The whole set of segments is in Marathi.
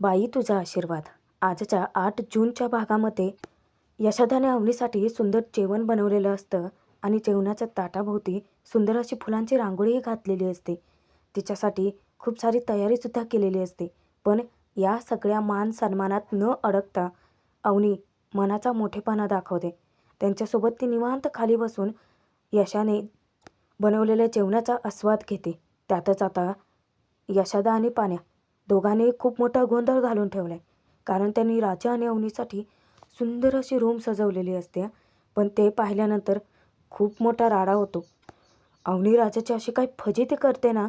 बाई तुझा आशीर्वाद. आजच्या 8 जूनच्या भागामध्ये यशोदाने अवनीसाठी सुंदर जेवण बनवलेलं असतं आणि जेवणाच्या ताटाभोवती सुंदर अशी फुलांची रांगोळीही घातलेली असते. तिच्यासाठी खूप सारी तयारीसुद्धा केलेली असते. पण या सगळ्या मान सन्मानात न अडकता अवनी मनाचा मोठेपणा दाखवते. त्यांच्यासोबत ती निवांत खाली बसून यशाने बनवलेल्या जेवणाचा आस्वाद घेते. त्यातच आता यशोदा आणि पाण्या दोघांनी खूप मोठा गोंधळ घालून ठेवला आहे. कारण त्यांनी राजा आणि अवनीसाठी सुंदर अशी रूम सजवलेली असते. पण ते पाहिल्यानंतर खूप मोठा राडा होतो. अवनी राजाची अशी काही फजिती करते ना,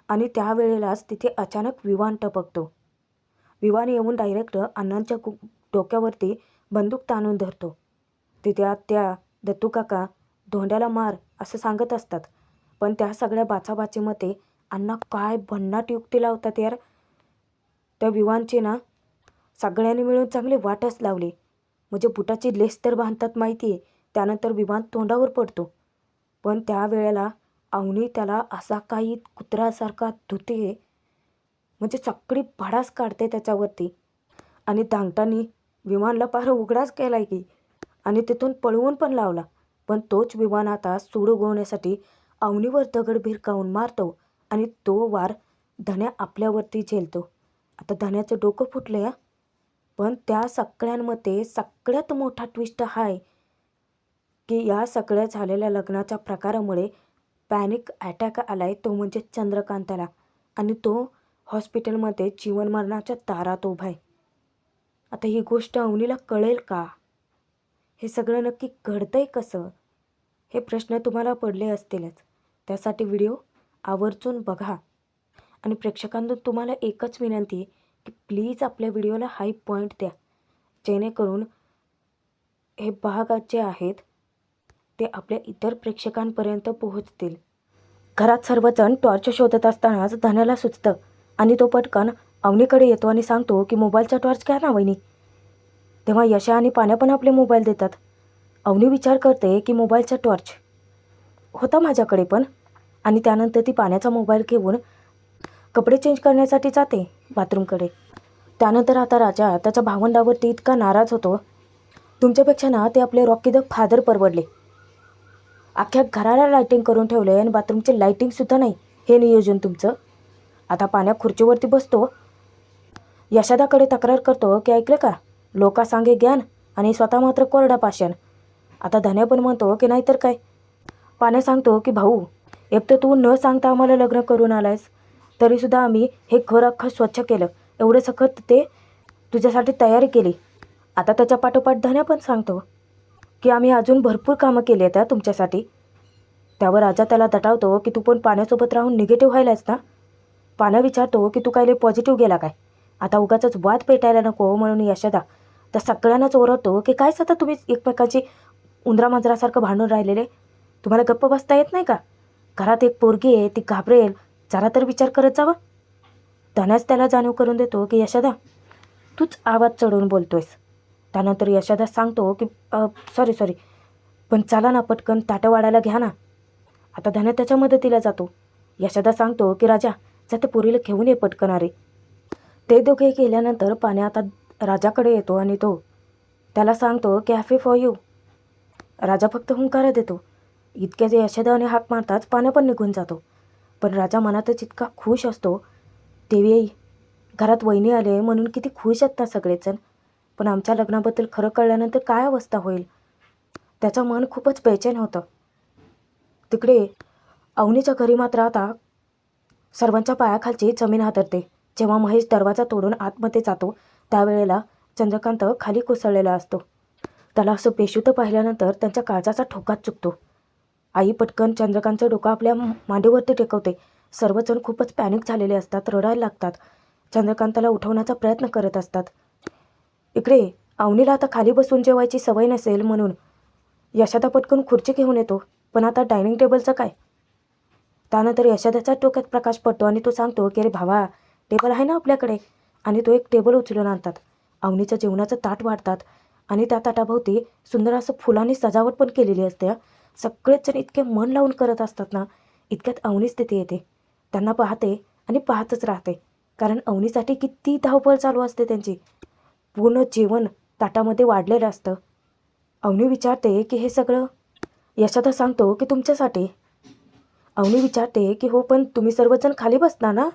आणि त्यावेळेलाच तिथे अचानक विवान टपकतो. विवान येऊन डायरेक्ट अण्णांच्या डोक्यावरती बंदूक ताणून धरतो. तिथे आत्या, दत्तू काका धोंड्याला मार असं सांगत असतात. पण त्या सगळ्या बाचाबाचीमध्ये अण्णा काय भन्नाट युक्ती लावतात यार. त्या विवानची ना सगळ्यांनी मिळून चांगली वाटच लावली. म्हणजे बुटाची लेस तर बांधतात माहिती आहे. त्यानंतर विमान तोंडावर पडतो. पण त्यावेळेला अवनी त्याला असा काही कुत्र्यासारखा धुते, म्हणजे सगळी भडास काढते त्याच्यावरती. आणि धांगटांनी विमानला पार उघडाच केला की, आणि तिथून पळवून पण लावला. पण तोच विमान आता सूड उगवण्यासाठी अवनीवर दगड भिरकावून मारतो आणि तो वार धन्या आपल्यावरती झेलतो. आता धन्याचं डोकं फुटलं या. पण त्या सगळ्यांमध्ये सगळ्यात मोठा ट्विस्ट हा आहे की या सगळ्या झालेल्या लग्नाच्या प्रकारामुळे पॅनिक अटॅक आला आहे, तो म्हणजे चंद्रकांताला. आणि तो हॉस्पिटलमध्ये जीवनमरणाच्या दारात उभा आहे. आता ही गोष्ट अवनीला कळेल का? हे सगळं नक्की घडतंय कसं? हे प्रश्न तुम्हाला पडले असतीलच. त्यासाठी व्हिडिओ आवर्जून बघा. आणि प्रेक्षकांना तुम्हाला एकच विनंती की प्लीज आपल्या व्हिडिओला हाय पॉईंट द्या, जेणेकरून हे भाग जे आहेत ते आपल्या इतर प्रेक्षकांपर्यंत पोहोचतील. घरात सर्वजण टॉर्च शोधत असतानाच धन्याला सुचतं आणि तो पटकन अवनीकडे येतो आणि सांगतो की मोबाईलचा टॉर्च घ्या ना वहिनी. तेव्हा यशा आणि पाण्या पण आपले मोबाईल देतात. अवनी विचार करते की मोबाईलचा टॉर्च होता माझ्याकडे पण. आणि त्यानंतर ती पाण्याचा मोबाईल घेऊन कपडे चेंज करण्यासाठी जाते बाथरूमकडे. त्यानंतर आता राजा त्याच्या भावंडावरती इतका नाराज होतो, तुमच्यापेक्षा ना ते आपले रॉकी द फादर परवडले. अख्ख्या घराला लाईटिंग करून ठेवले आणि बाथरूमची लाईटिंगसुद्धा नाही. हे नियोजन तुमचं. आता पाण्या खुर्चीवरती बसतो, यशोदाकडे तक्रार करतो की ऐकलं का, लोका सांगे ज्ञान आणि स्वतः मात्र कोरडा पाषाण. आता धन्या पण म्हणतो की नाहीतर काय. पाण्या सांगतो की भाऊ, एक तर तू न सांगता आम्हाला लग्न करून आलायस, तरीसुद्धा आम्ही हे घर अख्खं स्वच्छ केलं, एवढं सखत ते तुझ्यासाठी तयारी केली. आता त्याच्या पाठोपाठ धन्या पण सांगतो की आम्ही अजून भरपूर कामं केली आहेत तुमच्यासाठी. त्यावर राजा त्याला दटावतो की तू पण पाण्यासोबत राहून निगेटिव्ह व्हायलास ना. पाण्या विचारतो की तू काय पॉझिटिव्ह गेला काय. आता उगाचच वाद पेटायला नको म्हणून यशोदा तर सगळ्यांनाच ओरडतो की काय सतत तुम्ही एकमेकाची उंदरामांजरासारखं भांडून राहिलेले, तुम्हाला गप्प बसता येत नाही का. घरात एक पोरगी आहे, ती घाबरेल, जरा तर विचार करत जावा. धन्याच त्याला जाणीव करून देतो की यशोदा तूच आवाज चढवून बोलतोयस. त्यानंतर यशोदा सांगतो की सॉरी पण चला ना पटकन ताटं वाढायला घ्या ना. आता धन्या त्याच्या मदतीला जातो. यशोदा सांगतो की राजा जाते पोरीला घेऊन ये पटकन. अरे ते दोघे गेल्यानंतर पाण्या आता राजाकडे येतो आणि तो त्याला सांगतो कॅफे फॉर यू. राजा फक्त हुंकारा देतो. इतक्याच यशोदाने हाक मारताच पाण्या पण निघून जातो. पण राजा मनातच इतका खुश असतो. देवी घरात वहिनी आले म्हणून किती खुश आहेत ना सगळेजण, पण आमच्या लग्नाबद्दल खरं कळल्यानंतर काय अवस्था होईल. त्याचं मन खूपच बेचैन होतं. तिकडे अवनीच्या घरी मात्र आता सर्वांच्या पायाखालची जमीन हादरते. जेव्हा महेश दरवाजा तोडून आतमध्ये जातो त्यावेळेला चंद्रकांत खाली कोसळलेला असतो. त्याला असं बेशुद्ध पाहिल्यानंतर त्यांच्या काळजाचा ठोकाच चुकतो. आई पटकन चंद्रकांतचं डोकं आपल्या मांडीवरती टेकवते. सर्वजण खूपच पॅनिक झालेले असतात, रडायला लागतात. चंद्रकांताला उठवण्याचा प्रयत्न करत असतात. इकडे अवनीला आता खाली बसून जेवायची सवय नसेल म्हणून यशोदा पटकन खुर्ची घेऊन येतो. पण आता डायनिंग टेबलचं काय. त्यानंतर यशोदाच्या डोक्यात प्रकाश पडतो आणि तो सांगतो की अरे भावा, टेबल आहे ना आपल्याकडे. आणि तो एक टेबल उचलून आणतात. अवनीचं जेवणाचं ताट वाढतात आणि त्या ताटाभोवती सुंदर असं फुलांनी सजावट पण केलेली असते. सगळेच जण इतके मन लावून करत असतात ना. इतक्यात अवनीच तिथे येते. त्यांना पाहते आणि पाहतच राहते. कारण अवनीसाठी किती धावपळ चालू असते त्यांची. पूर्ण जेवण ताटामध्ये वाढलेलं असतं. अवनी विचारते की हे सगळं? यशोदा सांगतो की तुमच्यासाठी. अवनी विचारते की हो पण तुम्ही सर्वजण खाली बसणार ना?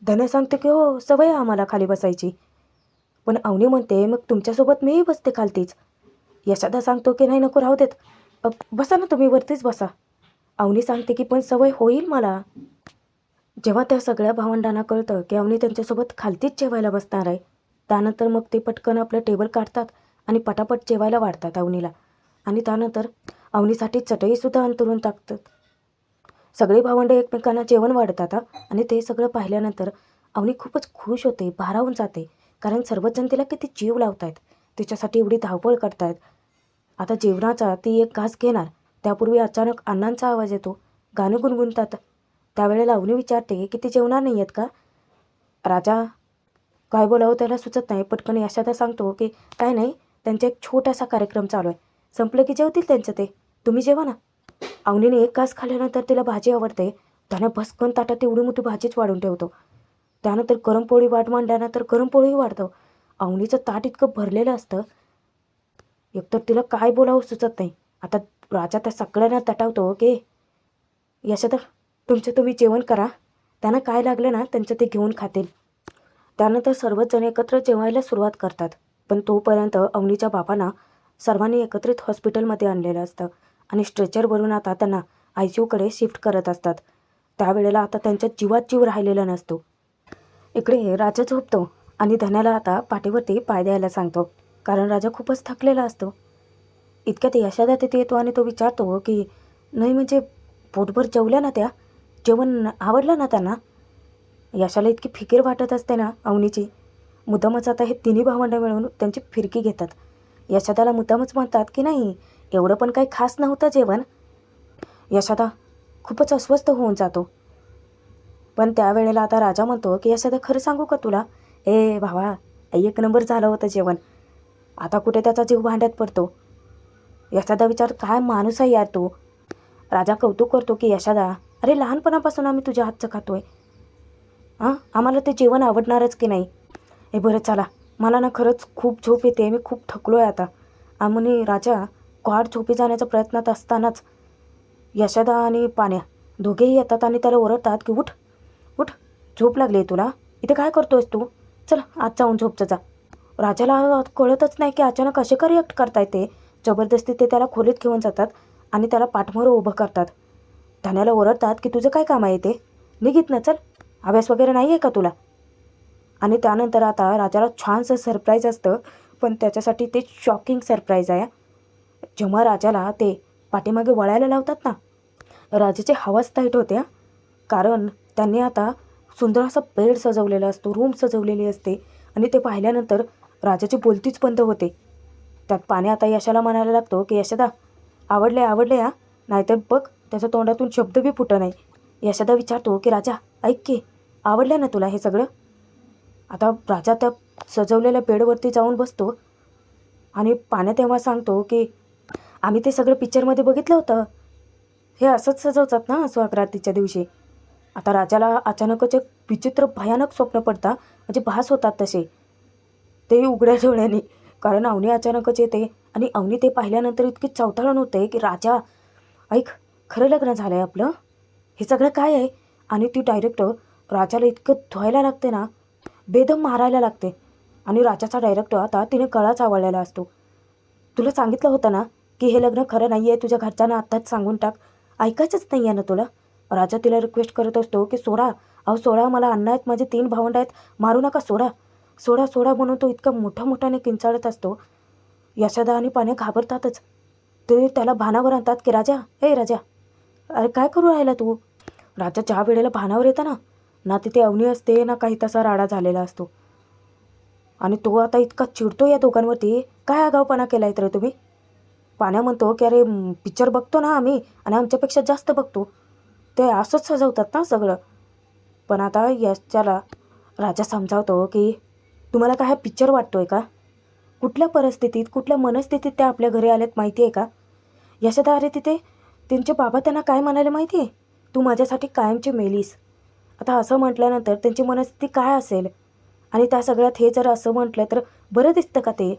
धन्या सांगते की हो सवय आहे आम्हाला खाली बसायची. पण अवनी म्हणते मग तुमच्यासोबत मीही बसते खालतीच. यशोदा सांगतो की नाही नको राहू देत, बसा ना तुम्ही वरतीच बसा. अवनी सांगते की पण सवय होईल मला. जेव्हा त्या सगळ्या भावंडांना कळतं की अवनी त्यांच्यासोबत खालतीच जेवायला बसणार आहे, त्यानंतर मग ते पटकन आपलं टेबल काढतात आणि पटापट जेवायला वाढतात अवनीला. आणि त्यानंतर अवनीसाठी चटईसुद्धा अंथरून टाकतात. सगळे भावंडं एकमेकांना जेवण वाढतात आणि ते सगळं पाहिल्यानंतर अवनी खूपच खुश होते, भारावून जाते. कारण सर्वच जण तिला किती जीव लावत आहेत, तिच्यासाठी एवढी धावपळ करतायत. आता जेवणाचा ती एक घास घेणार त्यापूर्वी अचानक अण्णांचा आवाज येतो. गाणं गुणगुणतात. त्यावेळेला अवनी विचारते की ती जेवणार नाही आहेत का? राजा काय बोलावं त्याला सुचत नाही. पटकन यशोदा सांगतो की काय नाही, त्यांचा एक छोटासा कार्यक्रम चालू आहे, संपलं की जेवतील त्यांचं ते, तुम्ही जेवा ना. अवनीने एक घास खाल्ल्यानंतर तिला भाजी आवडते. त्याने भस्कन ताटात एवढी मोठी भाजीच वाढून ठेवतो. त्यानंतर गरम पोळी वाट मांडल्यानंतर गरम पोळीही वाढतो. अवनीचं ताट इतकं भरलेलं असतं, एकतर तिला काय बोलावं सुचत नाही. आता राजा त्या सगळ्यांना तटावतो की यशोदा तुमचं तुम्ही जेवण करा, त्यांना काय लागलं ना त्यांचं ते घेऊन खातील. त्यानंतर सर्वच जण एकत्र जेवायला सुरुवात करतात. पण तोपर्यंत अवनीच्या बापांना सर्वांनी एकत्रित हॉस्पिटलमध्ये आणलेलं असतं आणि स्ट्रेचरवरून आता त्यांना ICUकडे शिफ्ट करत असतात. त्यावेळेला आता त्यांच्या जीवात जीव राहिलेला नसतो. इकडे राजा झोपतो आणि धन्याला आता पाठीवरती पाय द्यायला सांगतो, कारण राजा खूपच थकलेला असतो. इतक्यात यशोदा तिथे येतो आणि तो विचारतो की नाही म्हणजे पोटभर जेवल्या ना त्या, जेवण आवडलं ना त्यांना? यशाला इतकी फिकीर वाटत असते ना अवनीची. मुद्दामच आता हे तिन्ही भावंडं मिळून त्यांची फिरकी घेतात. यशोदाला मुद्दामच म्हणतात की नाही एवढं पण काही खास नव्हतं जेवण. यशोदा खूपच अस्वस्थ होऊन जातो. पण त्यावेळेला आता राजा म्हणतो की यशोदा खरं सांगू का तुला, ए भावा एक नंबर झालं होतं जेवण, आता कुठे त्याचा जीव भांड्यात पडतो. यशोदा विचार काय माणूस आहे यार तू. राजा कौतुक करतो की यशोदा अरे लहानपणापासून आम्ही तुझ्या हातचं खातोय, आम्हाला ते जेवण आवडणारच की नाही. हे बरं चला, मला ना खरंच खूप झोप येते, मी खूप थकलो आहे आता. आणि राजा गाढ झोपी जाण्याच्या प्रयत्नात असतानाच यशोदा आणि पाण्या दोघेही येतात आणि त्याला ओरडतात की उठ उठ, झोप लागली आहे तुला, इथे काय करतोयस तू, चल आज जाऊन झोपचं जा. राजाला कळतच नाही की अचानक असे का रिॲक्ट करताय ते. जबरदस्ती ते त्याला खोलीत घेऊन जातात आणि त्याला पाठमोरं उभं करतात. धन्याला ओरडतात की तुझं काय काम आहे ते, निघित ना चल, अभ्यास वगैरे नाही आहे का तुला. आणि त्यानंतर आता राजाला छानसं सरप्राईज असतं, पण त्याच्यासाठी ते शॉकिंग सरप्राईज आहे. जेव्हा राजाला ते पाठीमागे वळायला लावतात ना, राजाची हवाच टाईट होते, कारण त्यांनी आता सुंदर असा बेड सजवलेला असतो, रूम सजवलेली असते आणि ते पाहिल्यानंतर राजाची बोलतीच बंद होते. त्यात पाणी आता यशाला म्हणायला लागतो की यशोदा आवडले आवडले नाहीतर बघ त्याच्या तोंडातून शब्द बी फुटत नाही. यशोदा विचारतो की राजा ऐक की, आवडलं ना तुला हे सगळं? आता राजा त्या सजवलेल्या बेडवरती जाऊन बसतो आणि पाण्या तेव्हा सांगतो की आम्ही ते सगळं पिक्चरमध्ये बघितलं होतं, हे असंच सजवतात ना स्वागरातीच्या दिवशी. आता राजाला अचानकच एक विचित्र भयानक स्वप्न पडता, म्हणजे भास होतात तसे, ते उघड्या डोळ्यांनी. कारण अवनी अचानकच येते आणि अवनी ते पाहिल्यानंतर इतकी चवताळून होते की राजा ऐक, खरं लग्न झालं आहे आपलं, हे सगळं काय आहे. आणि ती डायरेक्ट राजाला इतकं धुवायला लागते ना, बेदम मारायला लागते. आणि राजाचा डायरेक्ट आता तिने गळाच आवळलेला असतो. तुला सांगितलं होतं ना की हे लग्न खरं नाही आहे, तुझ्या घरच्यांना आत्ताच सांगून टाक, ऐकायचंच नाही आहे ना तुला. राजा तिला रिक्वेस्ट करत असतो की सोडा, अहो सोडा, मला अण्णा आहेत, माझे 3 भावंड आहेत, मारू नका, सोडा सोडा सोडा म्हणून तो इतका मोठ्याने किंचाळत असतो. यशोदा आणि पाण्या घाबरतातच. ते त्याला भानावर आणतात की राजा, हे राजा, अरे काय करू राहिला तू. राजा ज्या वेळेला भानावर येतं ना, ना तिथे अवनी असते ना काही तसा राडा झालेला असतो. आणि तो आता इतका चिडतो या दोघांवरती, काय आगाऊपणा केला आहे तर तुम्ही. पाण्या म्हणतो की अरे पिक्चर बघतो ना आम्ही आणि आमच्यापेक्षा जास्त बघतो, ते असंच सजवतात ना सगळं. पण आता यशला राजा समजावतो की तुम्हाला काय हा पिक्चर वाटतो आहे का, कुठल्या परिस्थितीत कुठल्या मनस्थितीत त्या आपल्या घरी आल्यात माहिती आहे का. यशोदा अरे तिथे त्यांचे बाबा त्यांना काय म्हणाले माहिती आहे, तू माझ्यासाठी कायमची मेलीस. आता असं म्हटल्यानंतर त्यांची मनस्थिती काय असेल? आणि त्या सगळ्यात हे जर असं म्हटलं तर बरं दिसतं का ते?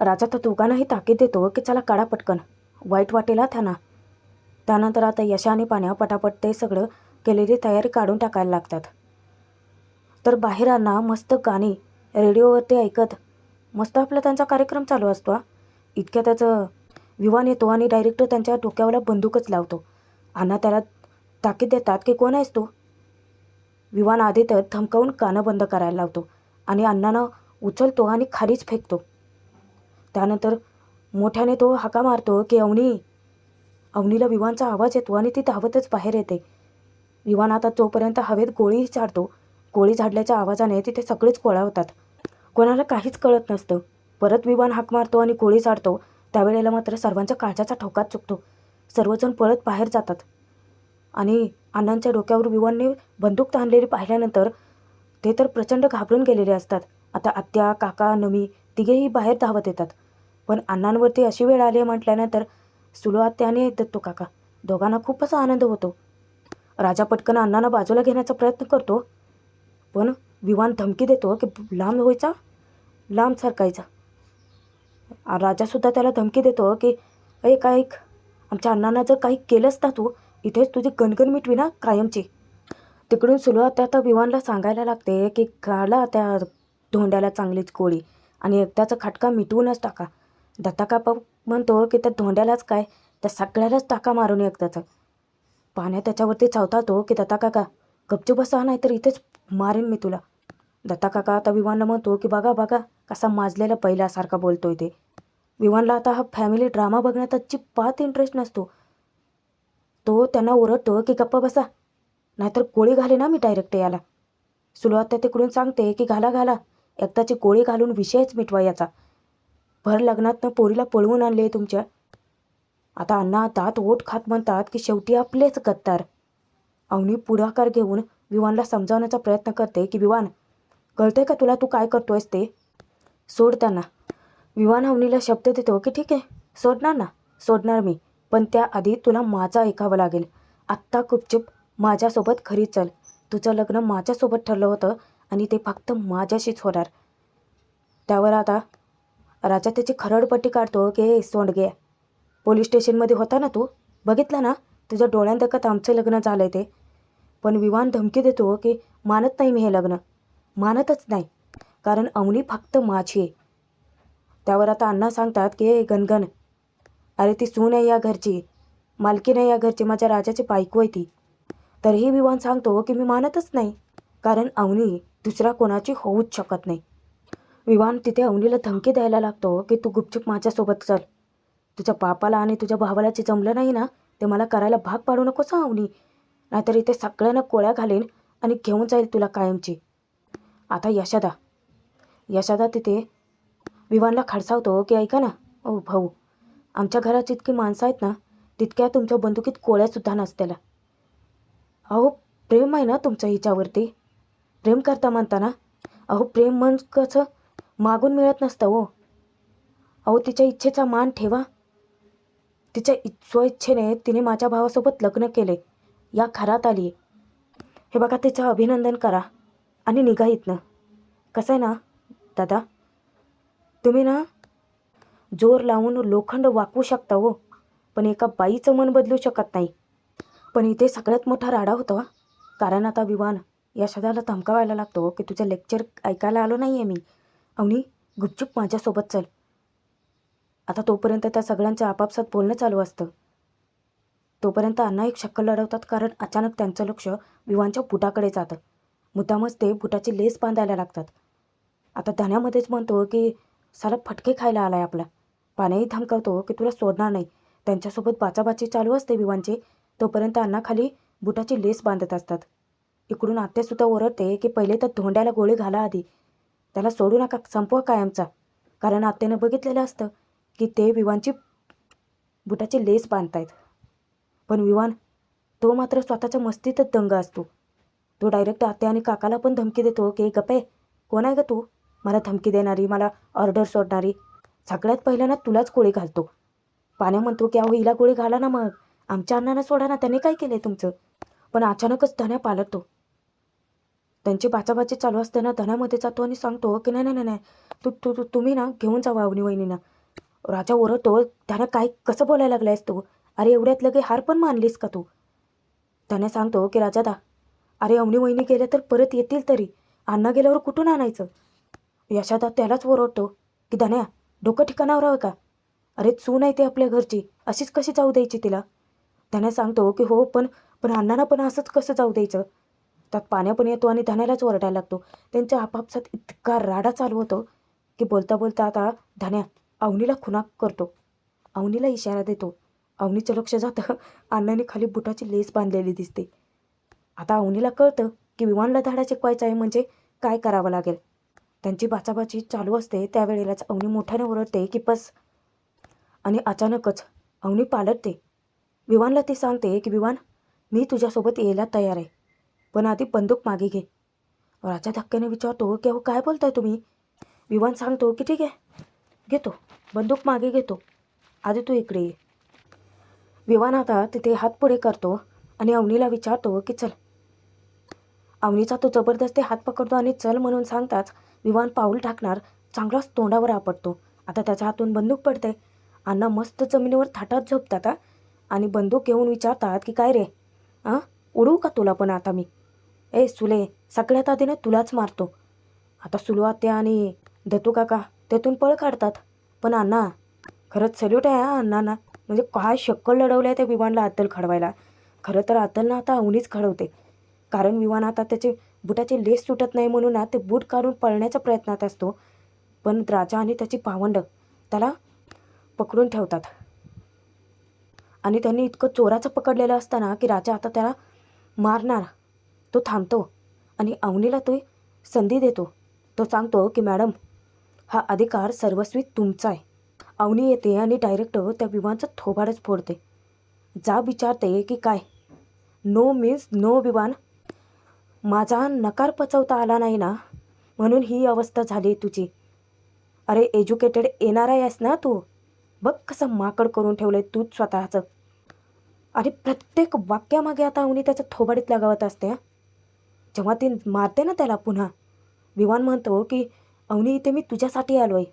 राजा तर दोघांनाही ताकीद देतो की चला काढा पटकन, वाईट वाटेल हा त्यांना. त्यानंतर आता यशा आणि पाण्या पटापट ते सगळं केलेली तयारी काढून टाकायला लागतात. तर बाहेर अण्णा मस्त गाणी रेडिओवरती ऐकत मस्त आपला त्यांचा कार्यक्रम चालू असतो हा. इतक्या त्याचं विवान येतो आणि डायरेक्टर त्यांच्या डोक्यावर बंदूकच लावतो. अण्णा त्याला ताकीद देतात की कोण आहेस तू? विवान आधी तर धमकावून कानं बंद करायला लावतो आणि अण्णांना उचलतो आणि खालीच फेकतो. त्यानंतर मोठ्याने तो हाका मारतो की अवनी. अवनीला विवानचा आवाज येतो आणि ती धावतच बाहेर येते. विवान आता तोपर्यंत हवेत गोळीही झाडतो. गोळी झाडल्याच्या आवाजाने तिथे सगळेच गोळा होतात. कोणाला काहीच कळत नसतं. परत विवान हाक मारतो आणि गोळी झाडतो. त्यावेळेला मात्र सर्वांच्या काळजाचा ठोकाच चुकतो. सर्वजण पळत बाहेर जातात आणि अण्णांच्या डोक्यावर विवानने बंदूक ताणलेली पाहिल्यानंतर ते तर प्रचंड घाबरून गेलेले असतात. आता आत्या, काका, नमी तिघेही बाहेर धावत येतात. पण अण्णांवरती अशी वेळ आली म्हटल्यानंतर सुलो आत्या आणि दत्तू काका दोघांना खूप असा आनंद होतो. राजा पटकन अण्णांना बाजूला घेण्याचा प्रयत्न करतो, पण विवान धमकी देतो की लांब व्हायचा, लांब सरकायचा. राजासुद्धा त्याला धमकी देतो की ऐक ऐक, आमच्या अण्णांना जर काही केलंच ना तू, इथेच तुझी गणगण मिटवी ना कायमची. तिकडून सुलो आत्या आता विवानला सांगायला लागते की घाला त्या धोंड्याला चांगलीच गोळी आणि एकदाचा खटका मिटवूनच टाका. दत्ता काका म्हणतो की त्या धोंड्यालाच काय, त्या सगळ्यालाच टाका मारून एकदाचा. पाण्या त्याच्यावरती चावतातो की दत्ता काका गपचूप बसा, नाही तर इथेच मारेन मी तुला. दत्ता काका आता विवानला म्हणतो की बघा बघा कसा माजलेला पहिल्यासारखा बोलतोय ते. विवानला आता हा फॅमिली ड्रामा बघण्यात अजिबात इंटरेस्ट नसतो. तो त्यांना ओरडतो की गप्पा बसा, नाहीतर गोळी घाले ना मी डायरेक्ट याला. सुलो आत्या तिकडून सांगते की घाला घाला, एकदाची गोळी घालून विषयच मिटवा याचा. भर लग्नातनं पोरीला पळवून आणले तुमच्या. आता अण्णा दात ओठ खात म्हणतात की शेवटी आपलेच गद्दार. अवनी पुढाकार घेऊन विवानला समजावण्याचा प्रयत्न करते की विवान, कळतंय का तुला तू काय करतोयस ते? सोड त्यांना. विवान अवनीला शब्द देतो की ठीक आहे, सोडणार ना, सोडणार मी, पण त्याआधी तुला माझं ऐकावं लागेल. आत्ता गुपचूप माझ्यासोबत घरी चल. तुझं लग्न माझ्यासोबत ठरलं होतं आणि ते फक्त माझ्याशीच होणार. त्यावर आता राजा त्याची खरडपट्टी काढतो की सोंडगे, पोलीस स्टेशनमध्ये होता ना तू, बघितलं ना तुझ्या डोळ्यांदेखत आमचं लग्न झालं आहे ते. पण विवान धमकी देतो की मानत नाही मी हे लग्न, मानतच नाही, कारण अवनी फक्त माझी आहे. त्यावर आता अण्णा सांगतात की गणगण, अरे ती सून आहे या घरची, मालकी नाही या घरची, माझ्या राजाची बायको आहे ती. तरीही विवान सांगतो की मी मानतच नाही, कारण अवनी दुसऱ्या कोणाची होऊच शकत नाही. विवान तिथे अवनीला धमकी द्यायला लागतो की तू गुपचूप माझ्यासोबत चल. तुझ्या बापाला आणि तुझ्या भावाला जे जमलं नाही ना ते मला करायला भाग पाडू नकोस अवनी, नाहीतर इथे सगळ्यांना कोळ्या घालेन आणि घेऊन जाईल तुला कायमची. आता यशादा तिथे विवानला खडसावतो की ऐका ना ओ भाऊ, आमच्या घरात जितकी माणसं आहेत ना तितक्या तुमच्या बंदुकीत कोळ्यासुद्धा नसत्याला. अहो प्रेम आहे ना तुमचं हिच्यावरती, प्रेम करता म्हणता ना. अहो प्रेम मन कसं मागून मिळत नसतं हो. अहो तिच्या इच्छेचा मान ठेवा. तिच्या स्वइच्छेने तिने माझ्या भावासोबत लग्न केले, या घरात आली. हे बघा तिचं अभिनंदन करा आणि निघा इथनं. कसं आहे ना दादा, तुम्ही ना जोर लावून लोखंड वाकवू शकता हो, पण एका बाईचं मन बदलू शकत नाही. पण इथे सगळ्यात मोठा राडा होता, कारण आता विवान यशोदाला धमकावायला लागतो की तुझं लेक्चर ऐकायला आलो नाही आहे मी, अवनी गुपचूप माझ्यासोबत चल. आता तोपर्यंत त्या सगळ्यांचं आपापसात बोलणं चालू असतं. तोपर्यंत अण्णा एक शक्कल लढवतात, कारण अचानक त्यांचं लक्ष विवानच्या बुटाकडे जातं. मुद्दामच ते बुटाची लेस बांधायला लागतात. आता धान्यामध्येच म्हणतो की साला फटके खायला आलाय आपला. पाण्याही धमकावतो की तुला सोडणार नाही. त्यांच्यासोबत बाचाबाची चालू असते विवानचे, तोपर्यंत अण्णा खाली बुटाची लेस बांधत असतात. इकडून आत्यासुद्धा ओरडते की पहिले तर धोंड्याला गोळी घाला आधी, त्याला सोडू नका, संपवा कायमचा. कारण आत्यानं बघितलेलं असतं की ते विवानची बुटाची लेस बांधतायत. पण विवान तो मात्र स्वतःच्या मस्तीतच दंग असतो. तो डायरेक्ट आत्या आणि काकाला पण धमकी देतो की गप्पे, कोण आहे ग तू मला धमकी देणारी, मला ऑर्डर सोडणारी, सगळ्यात पहिल्यांदा तुलाच गोळी घालतो. पाण्या म्हणतो की अहो हिला गोळी घाला ना, मग आमच्या अण्णांना सोडा ना, त्याने काय केलं आहे तुमचं. पण अचानकच धन्या पालटतो त्यांची बाचाबाची चालू असताना धन्यामध्ये जातो आणि सांगतो की नाही नाही नाही नाही, तुम्ही ना घेऊन जावा अवनी वहिनींना. राजा ओरडतो, त्यानं काय कसं बोलायला लागलायस तू? अरे एवढ्यात लगे हार पण मानलीस का तू? त्याने सांगतो की राजा अरे अवनी वहिनी गेल्या तर परत येतील तरी, अण्णा गेल्यावर कुठून आणायचं? यशादा त्यालाच ओरडतो की धन्या, डोकं ठिकाणावर हवं का? अरे सून आहे ती आपल्या घरची, अशीच कशी जाऊ द्यायची तिला? त्याने सांगतो की हो पण पण अण्णांना पण असंच कसं जाऊ द्यायचं? त्यात पाण्या पण येतो आणि धन्यालाच ओरडायला लागतो. त्यांच्या आपापसात इतका राडा चालू होतो की बोलता बोलता आता धन्या अवनीला खुणा करतो. अवनीला इशारा देतो. अवनीचं लक्ष जातं, अण्णाने खाली बुटाची लेस बांधलेली दिसते. आता अवनीला कळतं की विमानला धाडा शिकवायचा आहे म्हणजे काय करावं लागेल. त्यांची बाचाबाची चालू असते त्यावेळेलाच अवनी मोठ्याने ओरडते की बस. आणि अचानकच अवनी पालटते. विवानला ती सांगते की विवान, मी तुझ्यासोबत यायला तयार आहे, पण आधी बंदूक मागे घे. राजा धक्क्याने विचारतो की अहो काय बोलताय तुम्ही? विवान सांगतो की ठीक आहे, घेतो, बंदूक मागे घेतो, आधी तू इकडे ये. विवान आता तिथे हात पुढे करतो आणि अवनीला विचारतो की चल. अवनीचा तो जबरदस्ती हात पकडतो आणि चल म्हणून सांगताच विवान पाऊल टाकणार, चांगलाच तोंडावर आपटतो. आता त्याच्या हातून बंदूक पडते. अण्णा मस्त जमिनीवर थाटात झोपतात आणि बंदूक घेऊन विचारतात की काय रे, उडवू का तुला पण आता मी? ए सुले, सगळ्यात आधी ना तुलाच मारतो. आता सुलू आत्या आणि दत्तू काका त्यातून पळ काढतात. पण अण्णा, खरंच सल्यूट आहे अण्णांना, म्हणजे काय शक्कल लढवलं आहे त्या विमानला अद्दल खडवायला. खरं तर अद्दलना आता अवनीच खडवते, कारण विमान आता त्याचे बुटाचे लेस सुटत नाही म्हणून ना ते बूट काढून पळण्याच्या प्रयत्नात असतो. पण राजा आणि त्याची भावंड त्याला पकडून ठेवतात आणि त्यांनी इतकं चोराचं पकडलेलं असताना की राजा आता त्याला मारणार. तो थांबतो आणि अवनीला तो संधी देतो. तो सांगतो की मॅडम, हा अधिकार सर्वस्वी तुमचा आहे. अवनी येते आणि डायरेक्ट त्या विमानचं थोबाडच फोडते. जा विचारते की काय, नो मीन्स नो विमान. माझा नकार पचवता आला नाही ना, म्हणून ही अवस्था झाली तुझी. अरे एज्युकेटेड येणार आहेस ना तू, बघ कसं माकड करून ठेवलंय तूच स्वतःचं. आणि प्रत्येक वाक्यामागे आता अवनी त्याच्या थोबाडीत लगावत असते. जेव्हा ती मारते ना त्याला पुन्हा, विमान म्हणतो की अवनी इथे मी तुझ्यासाठी आलो आहे.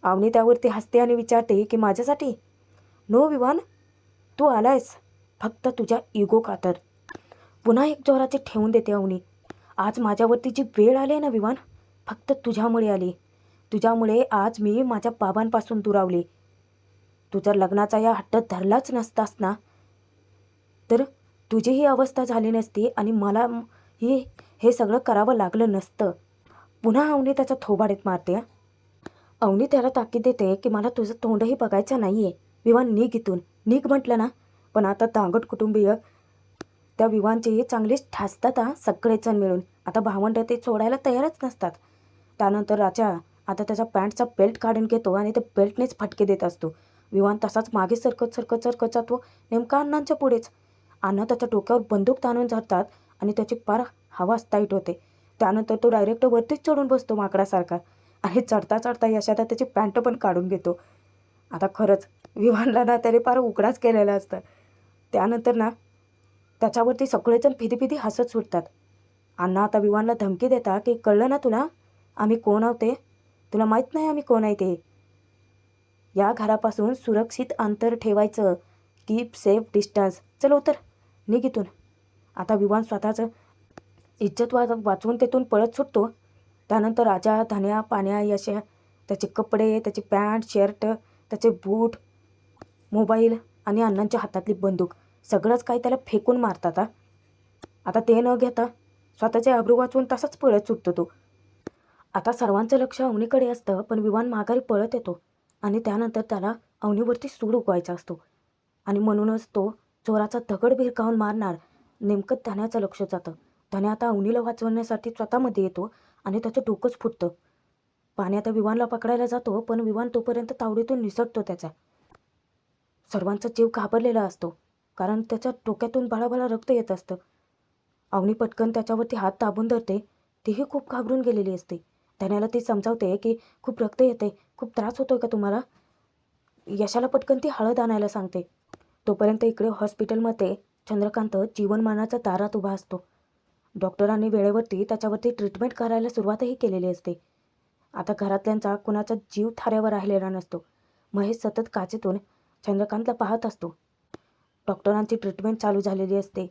अवनी त्यावरती हसते आणि विचारते की माझ्यासाठी? नो विमान, तू आलायस फक्त तुझ्या इगो खातर. पुन्हा एक जोराचे ठेवून देते अवनी. आज माझ्यावरती जी वेळ आली ना विमान, फक्त तुझ्यामुळे आली. तुझ्यामुळे आज मी माझ्या बाबांपासून दुरावले. तू जर लग्नाचा या हट्ट धरलाच नसतास ना, तर तुझी ही अवस्था झाली नसती आणि मला हे सगळं करावं लागलं नसतं. पुन्हा अवनी त्याच्या थोबाडीत मारते. अवनी त्याला ताकीद देते की मला तुझं तोंडही बघायचं नाही आहे. विवान निघ इथून, निघ म्हटलं ना. पण आता दांगट कुटुंबीय त्या विवानचे चांगलेच ठासतात सगळेजण मिळून. आता भावंड ते सोडायला तयारच नसतात. त्यानंतर राजा आता त्याच्या पॅन्टचा बेल्ट काढून घेतो आणि त्या बेल्टनेच फटके देत असतो. विमान तसाच मागे सरकत सरकत सरकत जातो, नेमका अण्णांच्या पुढेच. अण्णा त्याच्या डोक्यावर बंदूक ताणून धरतात आणि त्याची पार हवाच टाईट होते. त्यानंतर तो डायरेक्ट वरतीच चढून बसतो माकडासारखा आणि चढता चढता यशादा त्याची पॅन्ट पण काढून घेतो. आता खरंच विमानला ना त्याने फार उकडाच केलेला असतं. त्यानंतर ना त्याच्यावरती सगळेजण फिदी हसत सुटतात. अण्णा आता विमानला धमकी देता की कळलं ना तुला, आम्ही कोण आहोत ते? तुला माहीत नाही आम्ही कोण आहे ते? या घरापासून सुरक्षित अंतर ठेवायचं, कीप सेफ डिस्टन्स. चल उतर, निघ इथून. आता विमान स्वतःचं इज्जत वाचवून तेथून पळत सुटतो. त्यानंतर राजा, धन्या, पाण्या, यशा, त्याचे कपडे, त्याची पॅन्ट, शर्ट, त्याचे बूट, मोबाईल आणि अण्णांच्या हातातली बंदूक सगळंच काही त्याला फेकून मारतात. आता ते न घेता स्वतःचे अब्रू वाचवून तसाच पळत सुटतो तो. आता सर्वांचं लक्ष अवनीकडे असतं, पण विमान माघारी पळत येतो आणि त्यानंतर त्याला अवनीवरती सूड उगवायचा असतो आणि म्हणूनच तो चोराचा दगड भिरकावून मारणार. नेमकं धन्याचं लक्ष जातं. धन्या आता अवनीला वाचवण्यासाठी स्वतःमध्ये येतो आणि त्याचं डोकंच फुटतं. पाणी आता विमानला पकडायला जातो, पण विमान तोपर्यंत तावडीतून निसटतो त्याचा. सर्वांचा जीव घाबरलेला असतो, कारण त्याच्या डोक्यातून भळाभळा रक्त येत असतं. अवनी पटकन त्याच्यावरती हात दाबून धरते. तीही खूप घाबरून गेलेली असते. धन्याला ती समजावते की खूप रक्त येते, खूप त्रास होतोय का तुम्हाला? यशाला पटकन ती हळद आणायला सांगते. तोपर्यंत इकडे हॉस्पिटलमध्ये चंद्रकांत जीवनमानाच्या दारात उभा असतो. डॉक्टरांनी वेळेवरती त्याच्यावरती ट्रीटमेंट करायला सुरुवातही केलेली असते. आता घरातल्यांचा कुणाचा जीव थाऱ्यावर राहिलेला नसतो. महेश सतत काचेतून चंद्रकांतला पाहत असतो. डॉक्टरांची ट्रीटमेंट चालू झालेली असते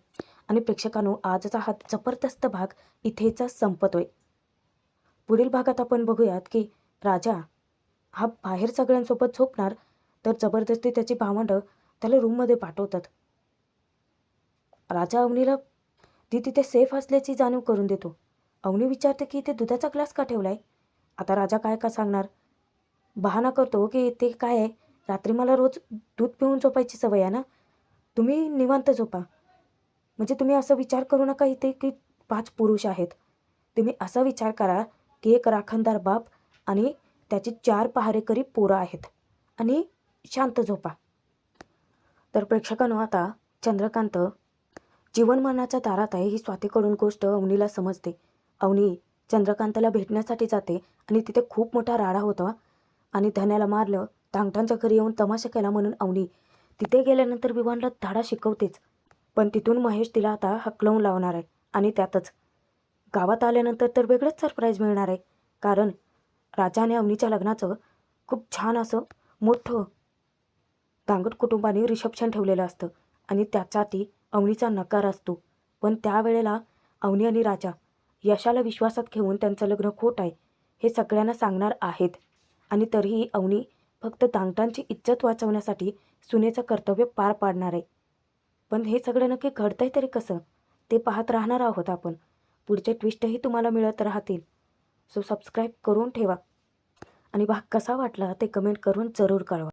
आणि प्रेक्षकांनो, आजचा हा जबरदस्त भाग इथेच संपतोय. पुढील भागात आपण बघूयात की राजा हा बाहेर सगळ्यांसोबत झोपणार, तर जबरदस्ती त्याची भावंडं त्याला रूममध्ये पाठवतात. राजा अवनीला ती तिथे सेफ असल्याची जाणीव करून देतो. अवनी विचारते की इथे दुधाचा ग्लास का ठेवलाय. आता राजा काय का सांगणार. बहाणा करतो की ते काय आहे, रात्री मला रोज दूध पिऊन झोपायची सवय आहे ना, तुम्ही निवांत झोपा. म्हणजे तुम्ही असा विचार करू नका इथे की 5 पुरुष आहेत. तुम्ही असा विचार करा की एक राखणदार बाप आणि त्याची 4 पहारेकरी पोरं आहेत आणि शांत झोपा. तर प्रेक्षकांनो, आता चंद्रकांत जीवनमरणाच्या दारात आहे ही स्वातीकडून गोष्ट अवनीला समजते. अवनी चंद्रकांतला भेटण्यासाठी जाते आणि तिथे खूप मोठा राडा होता आणि धन्याला मारलं. धांगटांच्या घरी येऊन तमाशा केला म्हणून अवनी तिथे गेल्यानंतर विवानला धाडा शिकवतेच. पण तिथून महेश तिला आता हकलवून लावणार आहे आणि त्यातच गावात आल्यानंतर तर वेगळंच सरप्राईज मिळणार आहे. कारण राजा आणि अवनीच्या लग्नाचं खूप छान असं मोठं दांगट कुटुंबाने रिसेप्शन ठेवलेलं असतं आणि त्यासाठी अवनीचा नकार असतो. पण त्यावेळेला अवनी आणि राजा यशाला विश्वासात घेऊन त्यांचं लग्न खोट आहे हे सगळ्यांना सांगणार आहेत. आणि तरीही अवनी फक्त दांगटांची इज्जत वाचवण्यासाठी सुनेचं कर्तव्य पार पाडणार आहे. पण हे सगळं नक्की घडतंय तरी कसं, ते पाहत राहणार आहोत आपण. पुढचे ट्विस्टही तुम्हाला मिळत राहतील. सो सबस्क्राईब करून ठेवा आणि भाग कसा वाटला ते कमेंट करून जरूर कळवा.